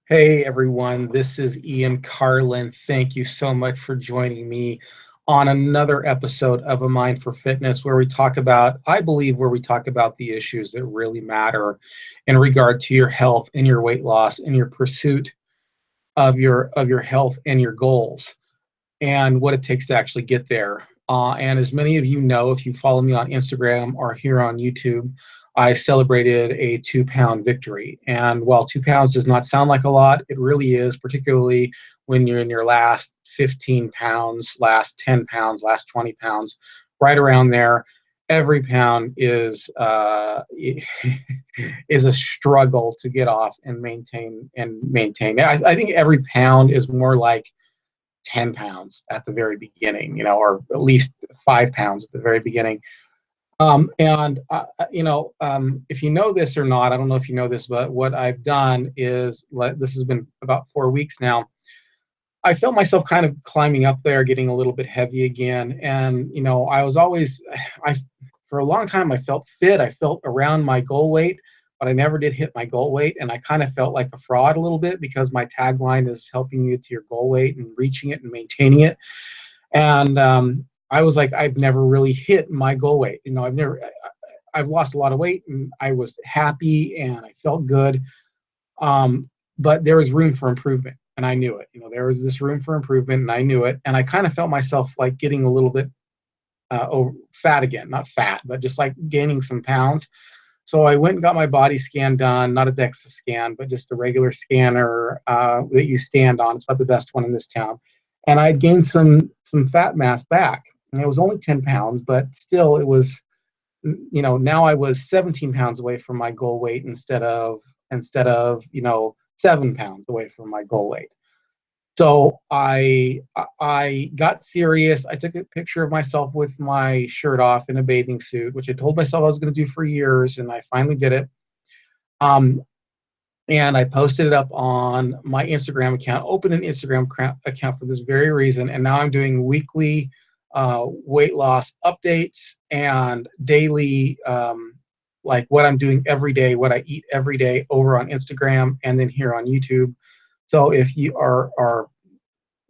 Hey everyone, this is Ian Carlin. Thank you so much for joining me on another episode of A Mind for Fitness, where we talk about, I believe, where we talk about the issues that really matter in regard to your health and your weight loss and your pursuit of your health and your goals and what it takes to actually get there. And as many of you know, if you follow me on Instagram or here on YouTube, I celebrated a 2 pound victory. And while 2 pounds does not sound like a lot, it really is, particularly when you're in your last 15 pounds, last 10 pounds, last 20 pounds, right around there. Every pound is is a struggle to get off and maintain. I think every pound is more like 10 pounds at the very beginning, or at least 5 pounds at the very beginning. If you know this or not, I don't know if you know this, but what I've done is, this has been about 4 weeks now. I felt myself kind of climbing up there, getting a little bit heavy again. And, I was always, I, for a long time, I felt fit. I felt around my goal weight, but I never did hit my goal weight. And I kind of felt like a fraud a little bit because my tagline is helping you to your goal weight and reaching it and maintaining it. And I was like, I've never really hit my goal weight. I've lost a lot of weight and I was happy and I felt good. Um, but there was room for improvement and I knew it. There was this room for improvement and I knew it. And I kind of felt myself like getting a little bit fat again, not fat, but just like gaining some pounds. So I went and got my body scan done, not a DEXA scan, but just a regular scanner that you stand on. It's about the best one in this town. And I'd gained some fat mass back. And it was only 10 pounds, but still it was, now I was 17 pounds away from my goal weight instead of 7 pounds away from my goal weight. So I got serious. I took a picture of myself with my shirt off in a bathing suit, which I told myself I was going to do for years, and I finally did it. Um, and I posted it up on my Instagram account. Opened an Instagram account for this very reason, and now I'm doing weekly weight loss updates and daily, like what I'm doing every day, what I eat every day, over on Instagram and then here on YouTube. So if you are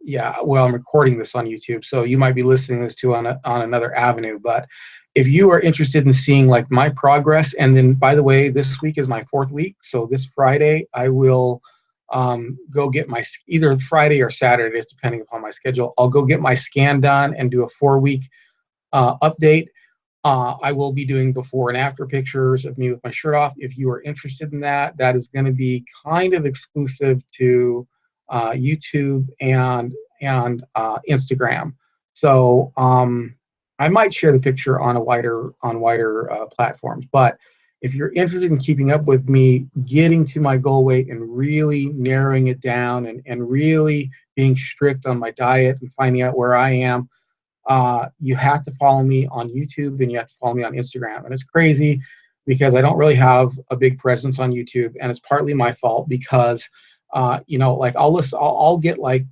yeah, well, I'm recording this on YouTube, so you might be listening to this too on another avenue. But if you are interested in seeing like my progress, and then by the way, this week is my 4th week, so this Friday I will go get my, either Friday or Saturday, it's depending upon my schedule. I'll go get my scan done and do a 4-week update. I will be doing before and after pictures of me with my shirt off. If you are interested in that, that is going to be kind of exclusive to YouTube and Instagram. So I might share the picture on wider platforms. But if you're interested in keeping up with me getting to my goal weight and really narrowing it down and really being strict on my diet and finding out where I am, you have to follow me on YouTube and you have to follow me on Instagram. And it's crazy because I don't really have a big presence on YouTube, and it's partly my fault because, like I'll get like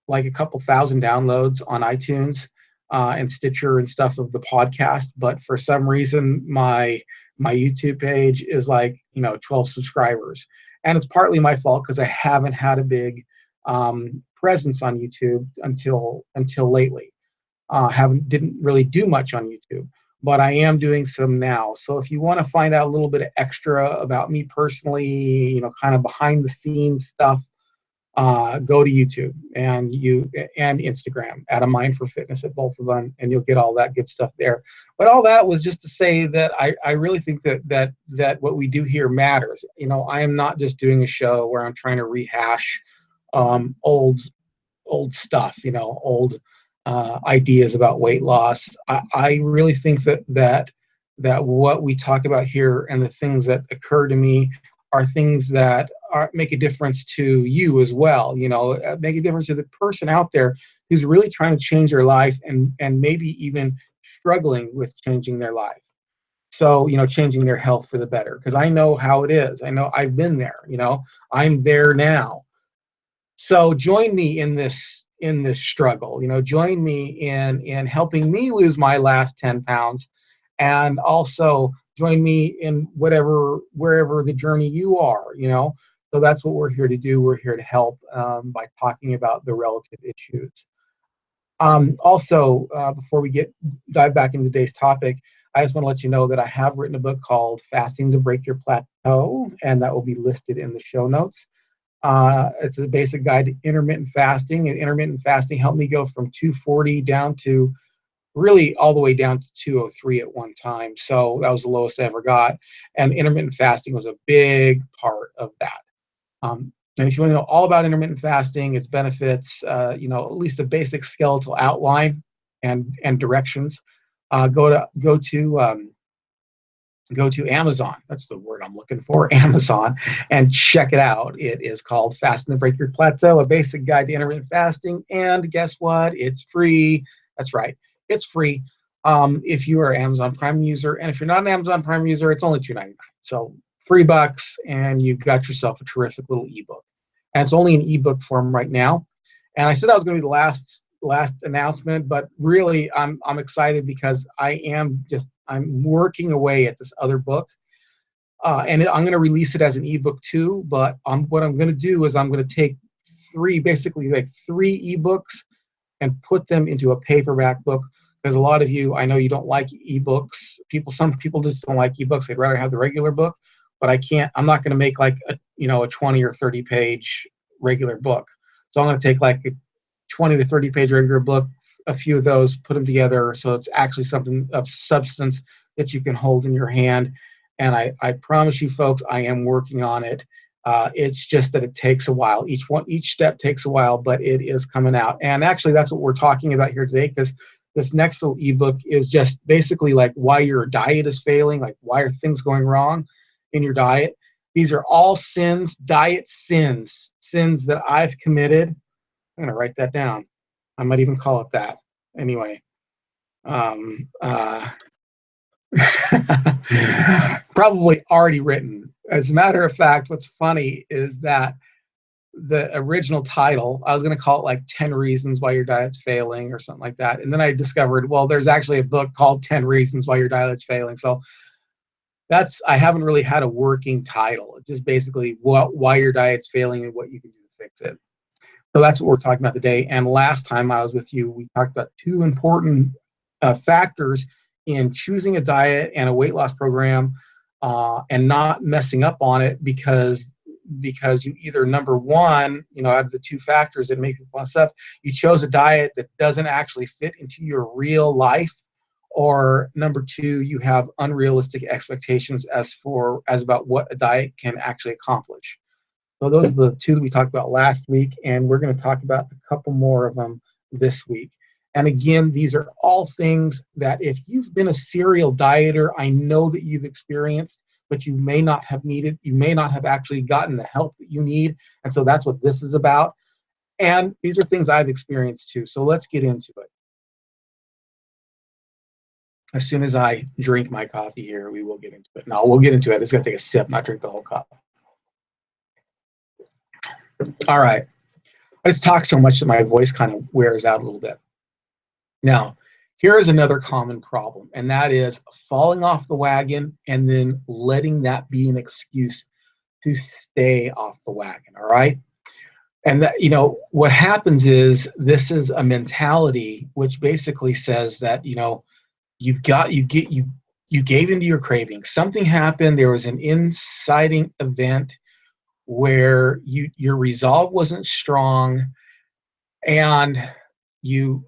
a couple thousand downloads on iTunes and Stitcher and stuff of the podcast, but for some reason my YouTube page is like 12 subscribers, and it's partly my fault because I haven't had a big presence on YouTube until lately. Didn't really do much on YouTube, but I am doing some now. So if you want to find out a little bit of extra about me personally, kind of behind the scenes stuff, go to YouTube and Instagram at A Mind for Fitness at both of them, and you'll get all that good stuff there. But all that was just to say that I really think that what we do here matters. I am not just doing a show where I'm trying to rehash old stuff, old ideas about weight loss. I really think that what we talk about here and the things that occur to me are things that make a difference to you as well. Make a difference to the person out there who's really trying to change their life and maybe even struggling with changing their life. So, changing their health for the better. Because I know how it is. I know I've been there. I'm there now. So join me in this struggle. Join me in helping me lose my last 10 pounds, and also join me in wherever the journey you are. So that's what we're here to do. We're here to help by talking about the relative issues. Also, before we dive back into today's topic, I just want to let you know that I have written a book called Fasting to Break Your Plateau, and that will be listed in the show notes. It's a basic guide to intermittent fasting, and intermittent fasting helped me go from 240 down to really all the way down to 203 at one time. So that was the lowest I ever got. And intermittent fasting was a big part of that. And if you want to know all about intermittent fasting, its benefits, at least a basic skeletal outline and directions, go to Amazon. That's the word I'm looking for, Amazon, and check it out. It is called Fasting to Break Your Plateau, a basic guide to intermittent fasting. And guess what? It's free. That's right. It's free if you are an Amazon Prime user. And if you're not an Amazon Prime user, it's only $2.99. So $3, and you've got yourself a terrific little ebook. And it's only in ebook form right now. And I said that was going to be the last announcement, but really I'm excited because I'm working away at this other book, and I'm going to release it as an ebook too. But what I'm going to do is I'm going to take three ebooks and put them into a paperback book, because a lot of you, I know you don't like ebooks. Some people just don't like ebooks. They'd rather have the regular book, but I'm not going to make like a 20 or 30 page regular book. So I'm going to take like a 20 to 30 page regular book, a few of those, put them together so it's actually something of substance that you can hold in your hand. And I promise you folks, I am working on it. It's just that it takes a while. Each step takes a while, but it is coming out. And actually that's what we're talking about here today, because this next little ebook is just basically like why your diet is failing, like why are things going wrong in your diet. These are all diet sins that I've committed. I'm going to write that down. I might even call it that. Anyway, probably already written. As a matter of fact, what's funny is that the original title, I was going to call it like 10 Reasons Why Your Diet's Failing or something like that. And then I discovered, well, there's actually a book called 10 Reasons Why Your Diet's Failing. So I haven't really had a working title. It's just basically why your diet's failing and what you can do to fix it. So that's what we're talking about today. And last time I was with you, we talked about two important factors in choosing a diet and a weight loss program, and not messing up on it because you either, number one, out of the two factors that make people mess up, you chose a diet that doesn't actually fit into your real life, or number two, you have unrealistic expectations as about what a diet can actually accomplish. So those are the two that we talked about last week, and we're going to talk about a couple more of them this week. And again, these are all things that if you've been a serial dieter, I know that you've experienced, but you may not have actually gotten the help that you need. And so that's what this is about. And these are things I've experienced too. So let's get into it. As soon as I drink my coffee here, we will get into it. No, we'll get into it. It's going to take a sip, not drink the whole cup. All right. I just talk so much that my voice kind of wears out a little bit. Now, here is another common problem, and that is falling off the wagon and then letting that be an excuse to stay off the wagon, all right? And that, what happens is this is a mentality which basically says that, you gave into your craving. Something happened. There was an inciting event where your resolve wasn't strong, and you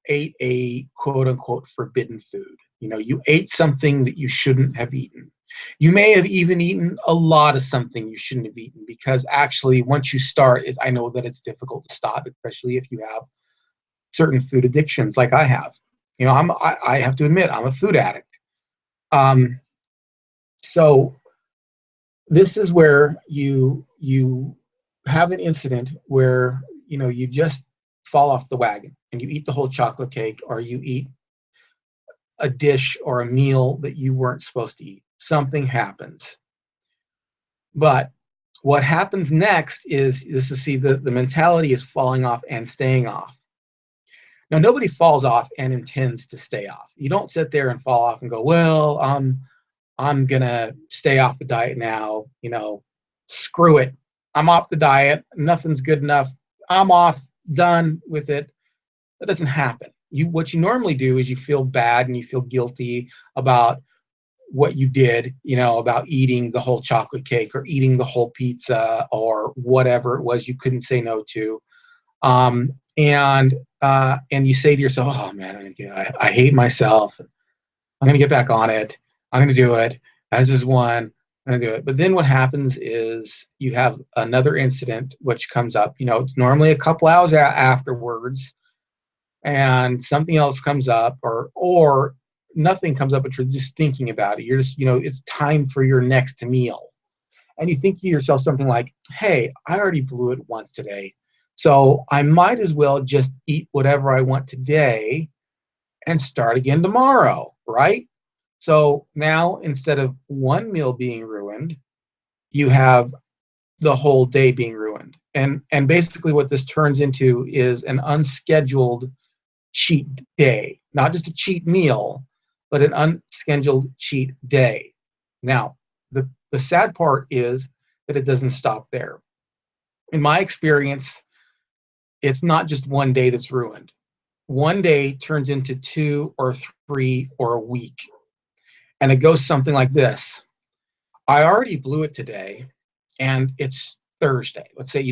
ate a quote unquote forbidden food. You ate something that you shouldn't have eaten. You may have even eaten a lot of something you shouldn't have eaten, because actually once you start, I know that it's difficult to stop, especially if you have certain food addictions like I have. I have to admit, I'm a food addict. So this is where you have an incident where you just fall off the wagon and you eat the whole chocolate cake, or you eat a dish or a meal that you weren't supposed to eat. Something happens. But what happens next is the mentality is falling off and staying off. Now, nobody falls off and intends to stay off. You don't sit there and fall off and go, well, I'm going to stay off the diet now, screw it, I'm off the diet, nothing's good enough, I'm off, done with it. That doesn't happen. What you normally do is you feel bad and you feel guilty about what you did, about eating the whole chocolate cake or eating the whole pizza or whatever it was you couldn't say no to. And you say to yourself, "Oh man, I hate myself. I'm gonna get back on it. I'm gonna do it. As is one. I'm gonna do it." But then what happens is you have another incident which comes up. It's normally a couple hours afterwards, and something else comes up, or nothing comes up, but you're just thinking about it. You're just, it's time for your next meal, and you think to yourself something like, "Hey, I already blew it once today, so I might as well just eat whatever I want today and start again tomorrow," right? So now instead of one meal being ruined, you have the whole day being ruined. And basically what this turns into is an unscheduled cheat day, not just a cheat meal, but an unscheduled cheat day. Now, the sad part is that it doesn't stop there. In my experience, it's not just one day that's ruined. One day turns into two or three or a week. And it goes something like this. I already blew it today, and it's Thursday. Let's say,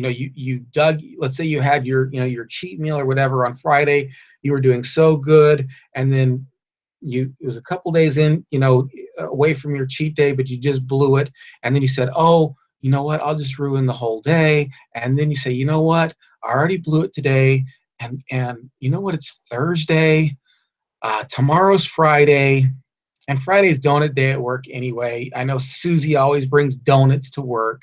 let's say you had your cheat meal or whatever on Friday. You were doing so good, and then it was a couple days in, away from your cheat day, but you just blew it. And then you said, "Oh, you know what? I'll just ruin the whole day." And then you say, "You know what? I already blew it today, and you know what? It's Thursday. Tomorrow's Friday, and Friday's donut day at work anyway. I know Susie always brings donuts to work.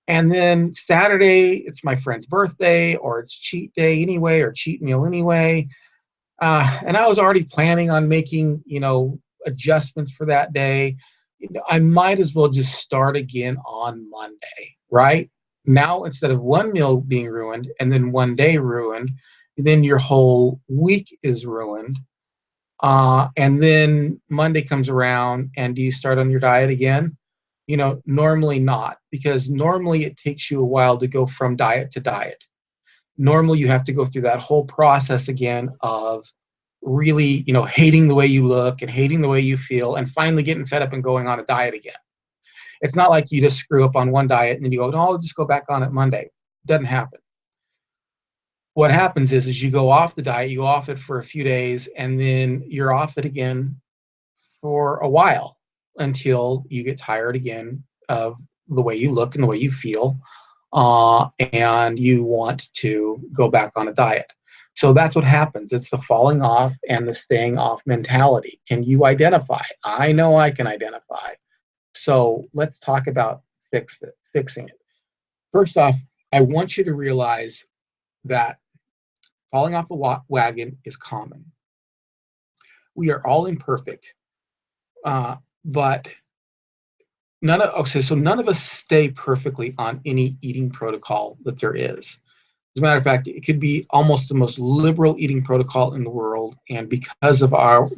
And then Saturday, it's my friend's birthday, or it's cheat day anyway, or cheat meal anyway. And I was already planning on making, adjustments for that day. I might as well just start again on Monday, right? Now, instead of one meal being ruined and then one day ruined, then your whole week is ruined. And then Monday comes around, and do you start on your diet again? Normally not, because normally it takes you a while to go from diet to diet. Normally you have to go through that whole process again of really, hating the way you look and hating the way you feel and finally getting fed up and going on a diet again. It's not like you just screw up on one diet and then you go, "No, I'll just go back on it Monday." It doesn't happen. What happens is you go off the diet, you go off it for a few days, and then you're off it again for a while until you get tired again of the way you look and the way you feel, and you want to go back on a diet. So that's what happens. It's the falling off and the staying off mentality. Can you identify? I know I can identify. So let's talk about fixing it. First off, I want you to realize that falling off the wagon is common. We are all imperfect, but none of us stay perfectly on any eating protocol that there is. As a matter of fact, it could be almost the most liberal eating protocol in the world, and because of our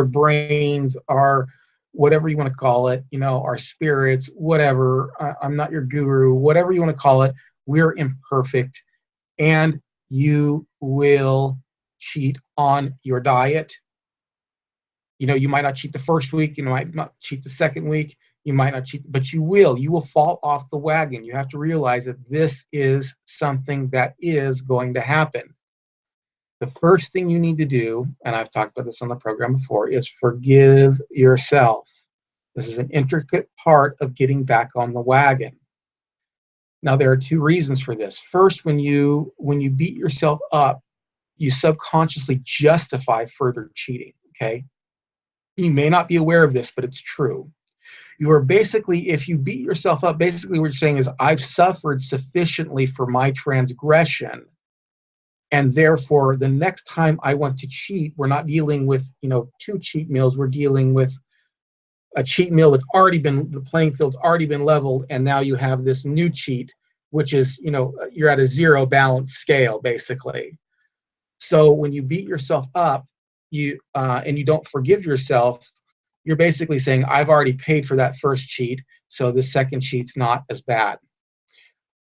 brains, our whatever you want to call it, our spirits, whatever. I'm not your guru, whatever you want to call it. We're imperfect, and you will cheat on your diet. You might not cheat the first week, you might not cheat the second week, you might not cheat, but you will fall off the wagon. You have to realize that this is something that is going to happen. The first thing you need to do, and I've talked about this on the program before, is forgive yourself. This is an intricate part of getting back on the wagon. Now, there are two reasons for this. First, when you beat yourself up, you subconsciously justify further cheating, okay? You may not be aware of this, but it's true. You are basically, if you beat yourself up, basically what you're saying is, I've suffered sufficiently for my transgression, and therefore the next time I want to cheat, we're not dealing with, two cheat meals, we're dealing with a cheat meal that's already been, the playing field's already been leveled, and now you have this new cheat, which is, you're at a zero balance scale, basically. So when you beat yourself up, and you don't forgive yourself, you're basically saying, I've already paid for that first cheat, So the second cheat's not as bad.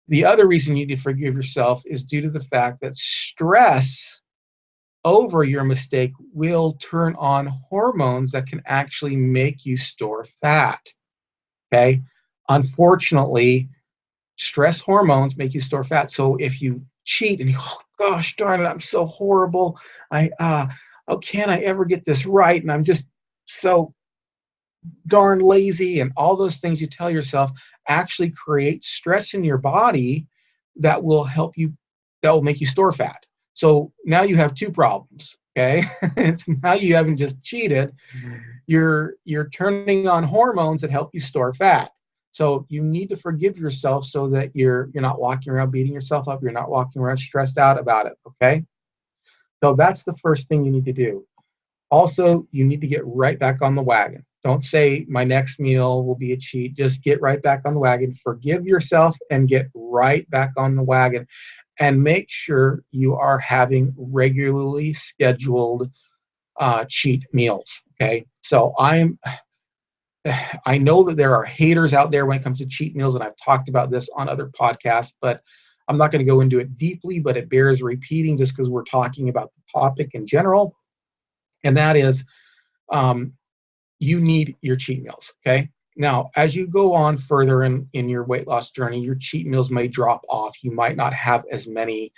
The other reason you need to forgive yourself is due to the fact that stress over your mistake will turn on hormones that can actually make you store fat. Okay. Unfortunately, stress hormones make you store fat. So if you cheat and you, oh gosh darn it, I'm so horrible. Oh, can I ever get this right? And I'm just so darn lazy, and all those things you tell yourself actually create stress in your body that will help you, that will make you store fat. So now you have two problems. Okay. It's now you haven't just cheated, you're turning on hormones that help you store fat. So you need to forgive yourself so that you're not walking around beating yourself up, you're not walking around stressed out about it. Okay. So that's the first thing you need to do. Also, you need to get right back on the wagon. Don't say my next meal will be a cheat. Just get right back on the wagon. Forgive yourself and get right back on the wagon. And make sure you are having regularly scheduled cheat meals. Okay. So I know that there are haters out there when it comes to cheat meals, and I've talked about this on other podcasts, but I'm not going to go into it deeply, but it bears repeating just because we're talking about the topic in general. And that is, um, you need your cheat meals. Okay. Now, as you go on further in your weight loss journey, your cheat meals may drop off. You might not have as many.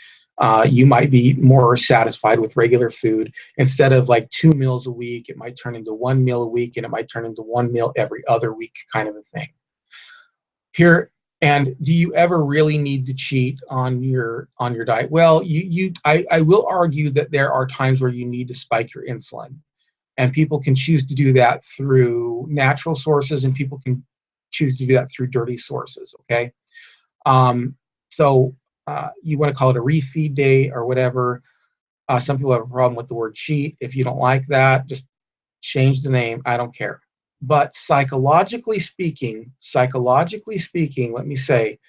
You might be more satisfied with regular food. Instead of like 2 meals a week, it might turn into 1 meal a week, and it might turn into 1 meal every other week, kind of a thing. Here, and do you ever really need to cheat on your diet? Well, I will argue that there are times where you need to spike your insulin, and people can choose to do that through natural sources, and people can choose to do that through dirty sources. Okay. um, so you want to call it a refeed day or whatever. Some people have a problem with the word cheat. If you don't like that, just change the name. I don't care. But psychologically speaking, let me say,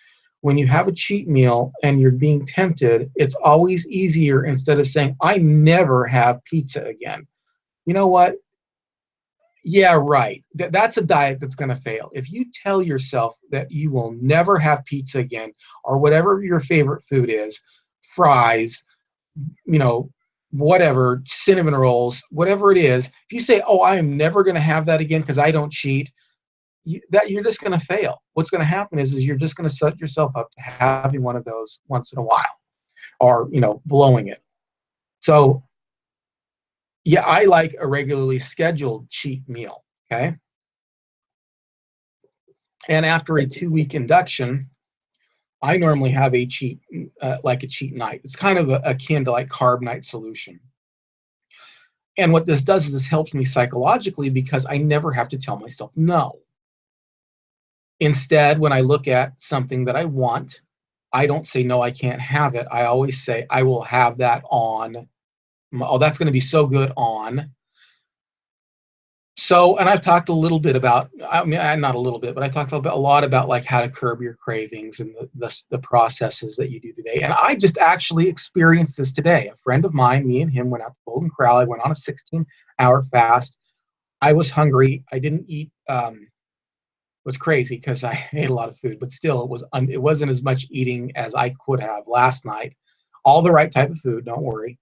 when you have a cheat meal and you're being tempted, it's always easier, instead of saying I never have pizza again. You know what? Yeah, right. That's a diet that's going to fail. If you tell yourself that you will never have pizza again, or whatever your favorite food is, fries, you know, whatever, cinnamon rolls, whatever it is, if you say, "Oh, I am never going to have that again because I don't cheat," that you're just going to fail. What's going to happen is you're just going to set yourself up to having one of those once in a while, or blowing it. So yeah, I like a regularly scheduled cheat meal. Okay. And after a 2 week induction, I normally have a cheat, like a cheat night. It's kind of akin to like carb night solution. And what this does is this helps me psychologically because I never have to tell myself no. Instead, when I look at something that I want, I don't say no, I can't have it. I always say I will have that on. Oh, that's going to be so good on. So, and I've talked a little bit about, I mean, not a little bit, but I talked a lot about like how to curb your cravings and the processes that you do today. And I just actually experienced this today. A friend of mine, me and him went out to Golden Corral. I went on a 16-hour fast. I was hungry. I didn't eat. It was crazy because I ate a lot of food, but still, it wasn't as much eating as I could have last night. All the right type of food, don't worry.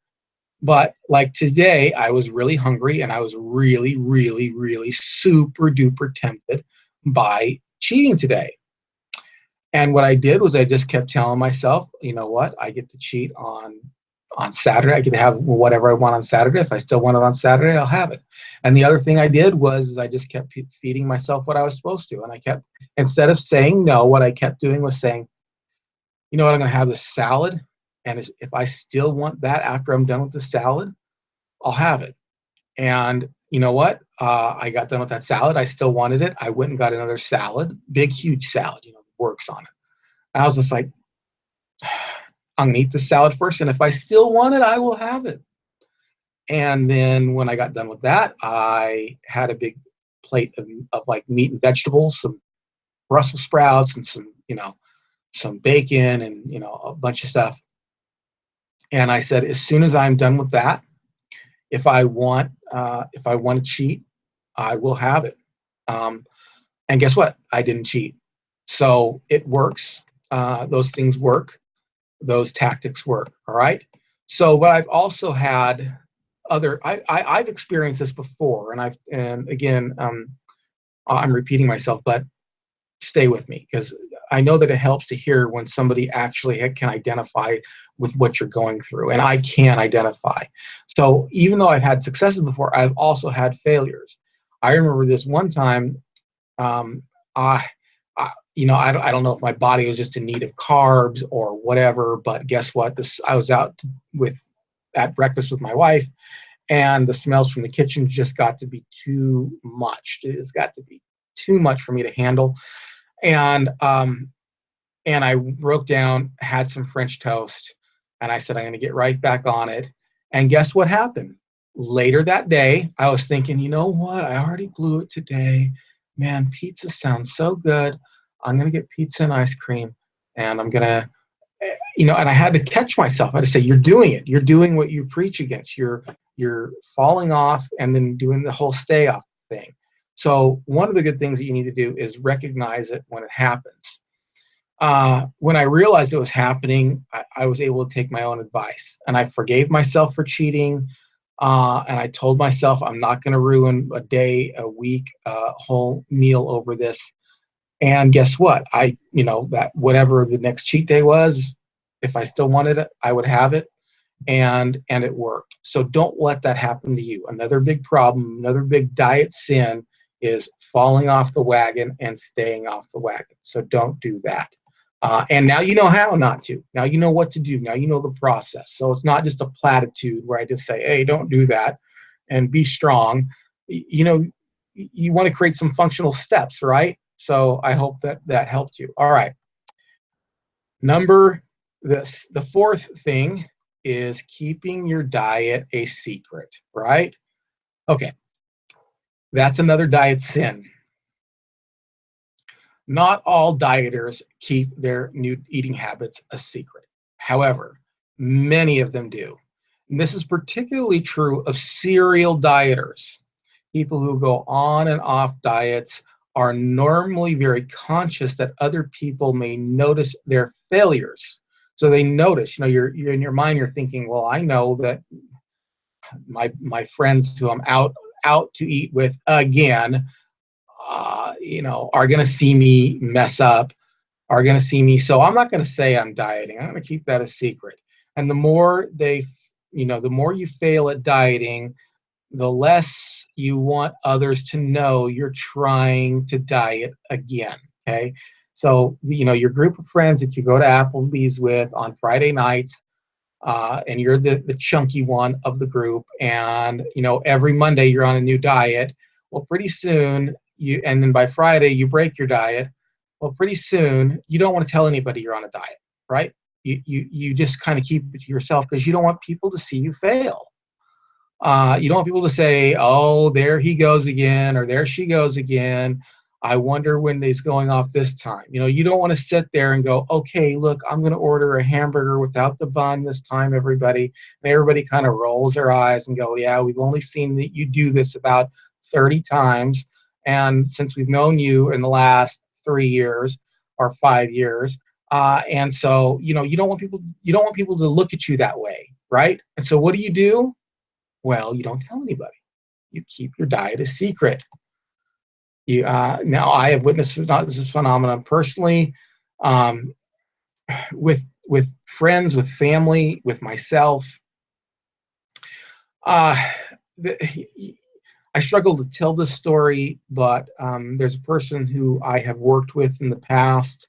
But like today, I was really hungry, and I was really, really, really super duper tempted by cheating today. And what I did was I just kept telling myself, you know what? I get to cheat on Saturday. I get to have whatever I want on Saturday. If I still want it on Saturday, I'll have it. And the other thing I did was I just kept feeding myself what I was supposed to. And I kept, instead of saying no, what I kept doing was saying, you know what? I'm going to have this salad. And if I still want that after I'm done with the salad, I'll have it. And you know what? I got done with that salad. I still wanted it. I went and got another salad, big, huge salad, works on it. And I was just like, I'm going to eat the salad first. And if I still want it, I will have it. And then when I got done with that, I had a big plate of like meat and vegetables, some Brussels sprouts and some bacon and, a bunch of stuff. And I said, as soon as I'm done with that, if I want to cheat, I will have it. Um, And guess what? I didn't cheat. So it works. Those things work. Those tactics work. All right. So, but I've also had I've experienced this before, and again, I'm repeating myself, but stay with me because I know that it helps to hear when somebody actually can identify with what you're going through, and I can identify. So even though I've had successes before, I've also had failures. I remember this one time. Um, I, I don't know if my body was just in need of carbs or whatever, but guess what? I was out with at breakfast with my wife, and the smells from the kitchen just got to be too much. It's got to be too much for me to handle, and I broke down, had some French toast, and I said I'm going to get right back on it. And guess what happened? Later that day, I was thinking, you know what? I already blew it today. Man, pizza sounds so good. I'm going to get pizza and ice cream, and I'm going to, and I had to catch myself. I had to say, you're doing it. You're doing what you preach against. You're falling off and then doing the whole stay off thing. So one of the good things that you need to do is recognize it when it happens. When I realized it was happening, I was able to take my own advice, and I forgave myself for cheating. And I told myself I'm not going to ruin a day, a week, a whole meal over this. And guess what? That whatever the next cheat day was, if I still wanted it, I would have it, and it worked. So don't let that happen to you. Another big problem, another big diet sin is falling off the wagon and staying off the wagon. So don't do that. And now you know how not to. Now you know what to do. Now you know the process. So it's not just a platitude where I just say, hey, don't do that and be strong. You want to create some functional steps, right? So I hope that that helped you. All right. The fourth thing is keeping your diet a secret, right? Okay. That's another diet sin. Not all dieters keep their new eating habits a secret. However, many of them do. And this is particularly true of serial dieters. People who go on and off diets are normally very conscious that other people may notice their failures. So they notice, you're in your mind, you're thinking, well, I know that my friends who I'm out to eat with again, are going to see me mess up, are going to see me. So I'm not going to say I'm dieting. I'm going to keep that a secret. And the more you fail at dieting, the less you want others to know you're trying to diet again. Okay. So, your group of friends that you go to Applebee's with on Friday nights, and you're the chunky one of the group, and every Monday you're on a new diet. Well, pretty soon and then by Friday you break your diet. Well, pretty soon you don't want to tell anybody you're on a diet, right? You just kind of keep it to yourself because you don't want people to see you fail. You don't want people to say, oh, there he goes again, or there she goes again. I wonder when he's going off this time. You don't want to sit there and go, okay, look, I'm going to order a hamburger without the bun this time, everybody. And everybody kind of rolls their eyes and go, yeah, we've only seen that you do this about 30 times. And since we've known you in the last 3 years or 5 years, and so, you don't want people to look at you that way, right? And so what do? Well, you don't tell anybody. You keep your diet a secret. Now, I have witnessed this phenomenon personally, um, with friends, with family, with myself. Uh, I struggle to tell this story, but there's a person who I have worked with in the past,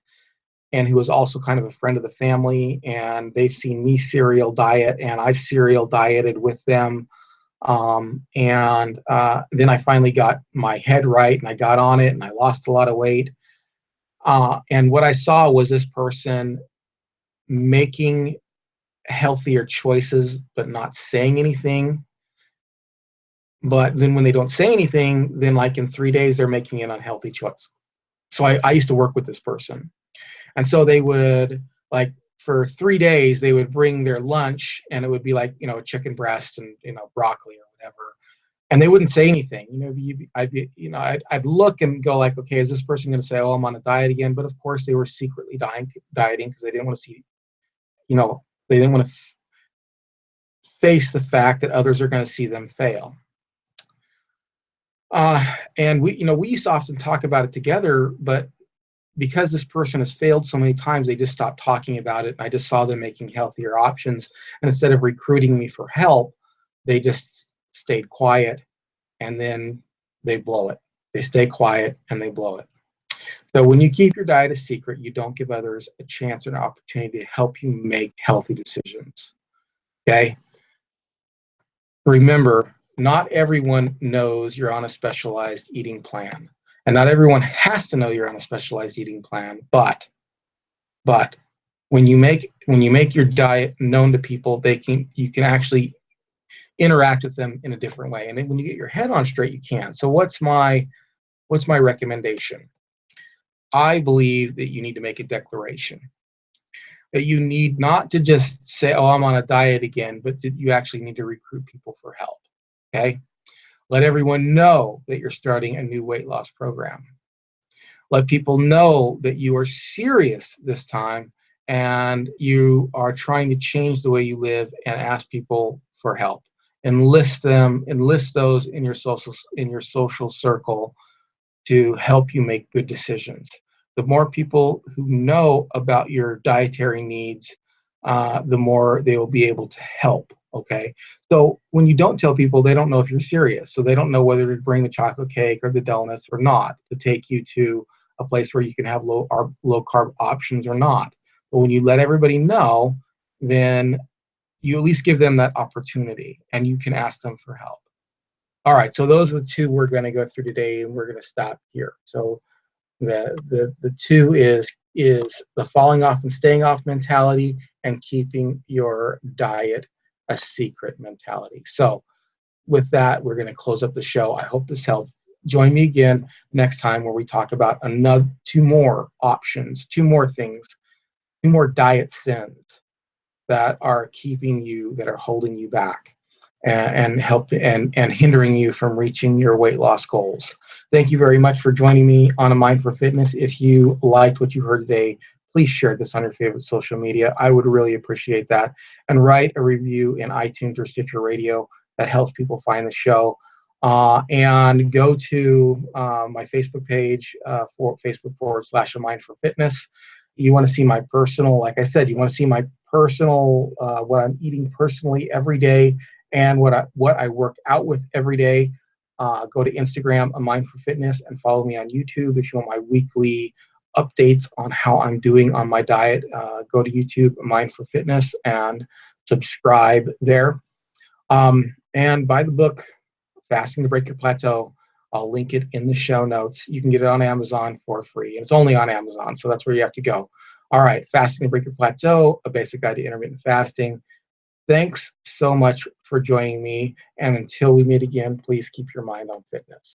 and who is also kind of a friend of the family, and they've seen me serial diet, and I've serial dieted with them. And then I finally got my head right, and I got on it, and I lost a lot of weight. And what I saw was this person making healthier choices, but not saying anything. But then when they don't say anything, then like in 3 days, they're making an unhealthy choice. So I used to work with this person. And so they would, like, for 3 days, they would bring their lunch, and it would be like, a chicken breast and, broccoli or whatever. and they wouldn't say anything. I'd look and go like, okay, is this person going to say, oh, I'm on a diet again? But of course, they were secretly dieting because they didn't want to see, you know, they didn't want to face the fact that others are going to see them fail. And we used to often talk about it together, but because this person has failed so many times, they just stopped talking about it. And I just saw them making healthier options. And instead of recruiting me for help, they just stayed quiet, and then they blow it. They stay quiet and they blow it. So when you keep your diet a secret, you don't give others a chance or an opportunity to help you make healthy decisions. Okay? Remember, not everyone knows you're on a specialized eating plan. And not everyone has to know you're on a specialized eating plan, but when you make your diet known to people, you can actually interact with them in a different way. And then when you get your head on straight, you can. So what's my recommendation? I believe that you need to make a declaration. That you need not to just say, oh, I'm on a diet again, but that you actually need to recruit people for help. Okay? Let everyone know that you're starting a new weight loss program. Let people know that you are serious this time and you are trying to change the way you live, and ask people for help. Enlist those in your social circle to help you make good decisions. The more people who know about your dietary needs, the more they will be able to help. Okay. So when you don't tell people, they don't know if you're serious. So they don't know whether to bring the chocolate cake or the donuts or not, to take you to a place where you can have low carb options or not. But when you let everybody know, then you at least give them that opportunity, and you can ask them for help. All right. So those are the two we're going to go through today, and we're going to stop here. So the two is the falling off and staying off mentality, and keeping your diet a secret mentality. So with that, we're going to close up the show. I hope this helped. Join me again next time, where we talk about two more options, two more things, two more diet sins that are that are holding you back, and hindering you from reaching your weight loss goals. Thank you very much for joining me on A Mind for Fitness. If you liked what you heard today, please share this on your favorite social media. I would really appreciate that. And write a review in iTunes or Stitcher Radio. That helps people find the show. And go to my Facebook page, for Facebook.com/A Mind for Fitness. You want to see my personal, like I said, you want to see my personal, what I'm eating personally every day, and what I work out with every day. Go to Instagram, A Mind for Fitness, and follow me on YouTube if you want my weekly updates on how I'm doing on my diet. Go to YouTube, A Mind for Fitness, and subscribe there. And buy the book, Fasting to Break Your Plateau. I'll link it in the show notes. You can get it on Amazon for free. And it's only on Amazon, so that's where you have to go. All right, Fasting to Break Your Plateau, a basic guide to intermittent fasting. Thanks so much for joining me. And until we meet again, please keep your mind on fitness.